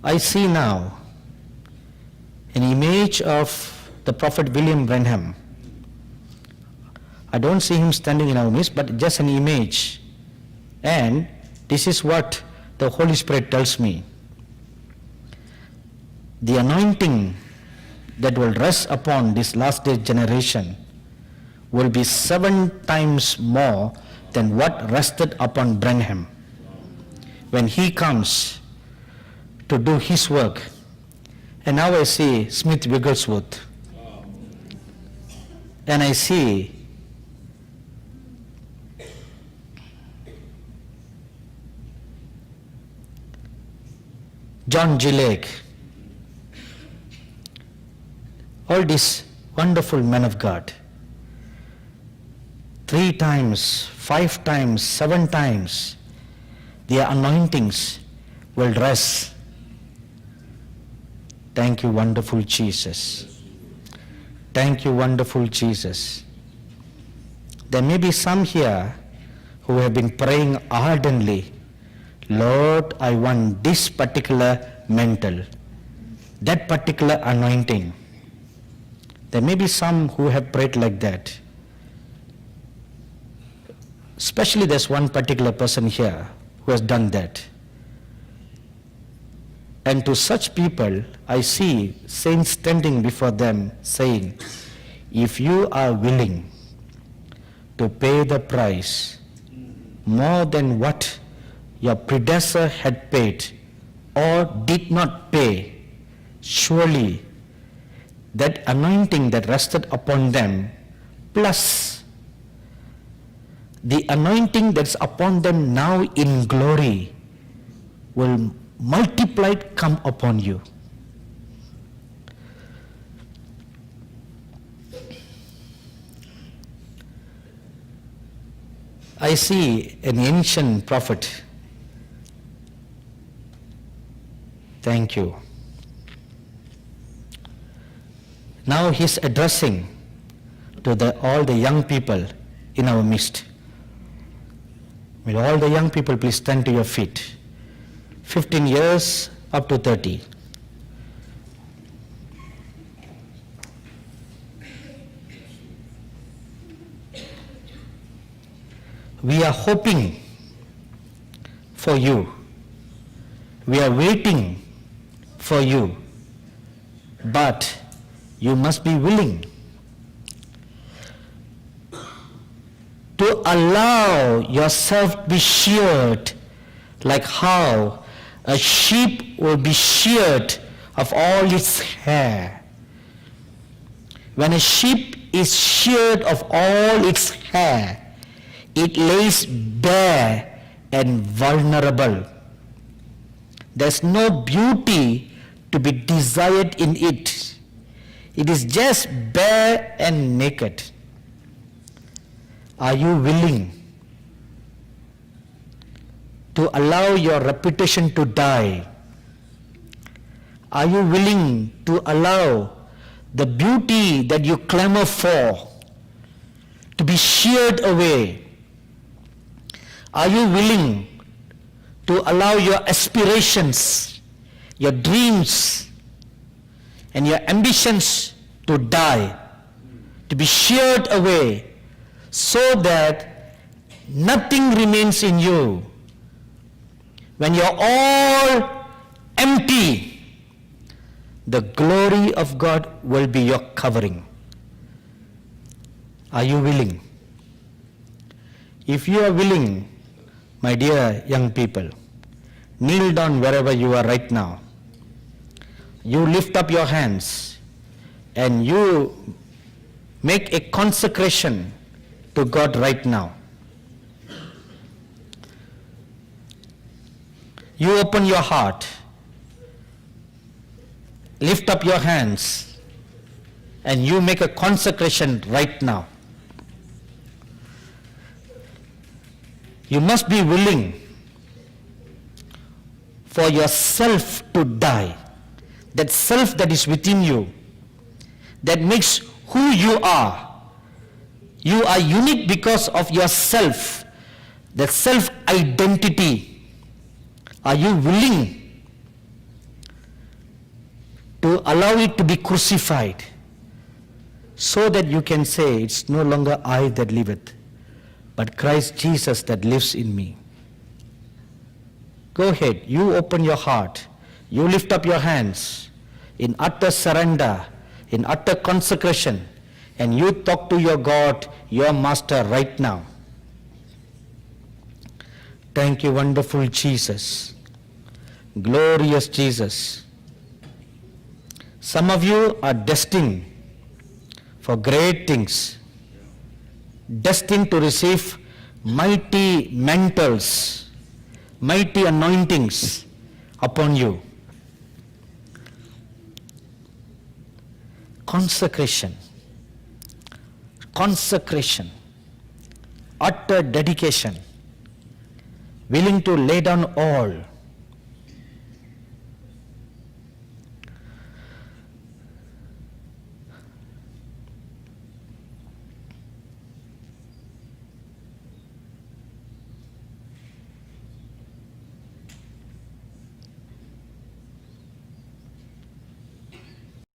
I see now an image of the Prophet William Branham. I don't see him standing in our midst, but just an image. And this is what the Holy Spirit tells me. The anointing that will rest upon this last day generation will be 7 times more than what rested upon Branham when he comes to do his work. And now I see Smith Wigglesworth, and I see John G. Lake, all these wonderful men of God. 3 times, 5 times, 7 times, their anointings will rest. Thank you, wonderful Jesus. Thank you, wonderful Jesus. There may be some here who have been praying ardently, Lord, I want this particular mantle, that particular anointing. There may be some who have prayed like that. Especially there's one particular person here who has done that. And to such people, I see saints standing before them saying, if you are willing to pay the price more than what your predecessor had paid or did not pay, surely that anointing that rested upon them, plus the anointing that's upon them now in glory, will multiplied come upon you. I see an ancient prophet. Thank you. Now he's addressing to all the young people in our midst. Will all the young people please stand to your feet? 15 years up to 30. We are hoping for you. We are waiting for you. But you must be willing to allow yourself to be sheared like how a sheep will be sheared of all its hair. When a sheep is sheared of all its hair, it lays bare and vulnerable. There's no beauty to be desired in it. It is just bare and naked. Are you willing to allow your reputation to die? Are you willing to allow the beauty that you clamor for to be sheared away? Are you willing to allow your aspirations, your dreams, and your ambitions to die, to be sheared away, so that nothing remains in you? When you're all empty, the glory of God will be your covering. Are you willing? If you are willing, my dear young people, kneel down wherever you are right now. You lift up your hands and you make a consecration to God right now. You open your heart, lift up your hands, and you make a consecration right now. You must be willing for yourself to die. That self that is within you, that makes who you are. You are unique because of yourself, the self-identity. Are you willing to allow it to be crucified, so that you can say, it's no longer I that liveth, but Christ Jesus that lives in me. Go ahead, you open your heart, you lift up your hands in utter surrender, in utter consecration, and you talk to your God, your Master right now. Thank you, wonderful Jesus, glorious Jesus. Some of you are destined for great things, destined to receive mighty mantles, mighty anointings upon you. Consecration, utter dedication, willing to lay down all